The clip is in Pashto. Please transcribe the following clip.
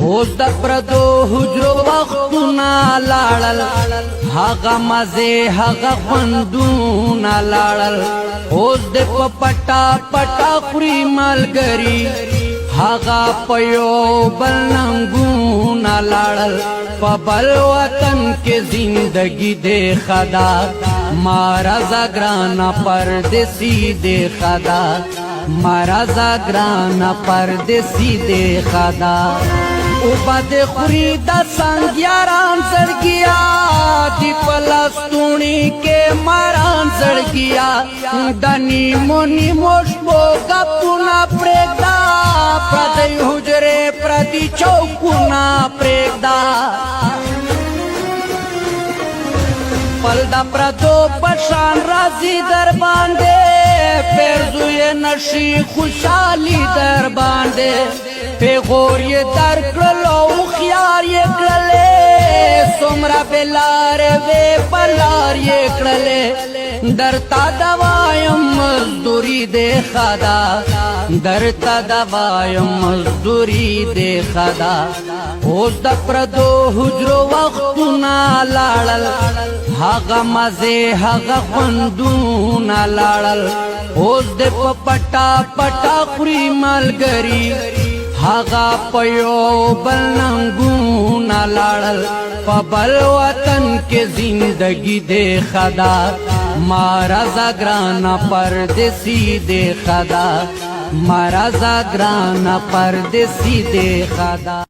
اوس د پردو حجرو وختونه لاړل هغه مزې هغه خوندونه لاړل اوس د په پټا پټا خوري ملګري هغه په یو بل ننګونه لاړل په بل وطن کې زندگی دې خدا مارزا ګرانا پردیسی دې خدا مارزا ګرانا پردیسی دې خدا او بد خوری دا سنگیاران زړګیا دی پلستونی کې ماران زړګیا دنی مونی مشبو غپونا پرېږدا پردی حجره پردی چوکونا پرېږدا پل دا پردو پشان رازی در باندې پیرزوی نشی خوشحالی در باندې پیغور یہ در کرلو خیار یہ کرلے سمرا بلار وے بلار یہ کرلے درتا دوایم مزدوری دے خدا درتا دوایم مزدوری دے خدا اوس د پردو حجرو وختونه لاړل هغه مزې هغه خوندونه لاړل اوس د په پټا پټا خوري ملګري هغه په یو بل ننګونه لاړل په بل وطن کې زندگی دې خدا مارزا ګرانا پردیسی دې خدا مارزا ګرانا پردیسی دې خدا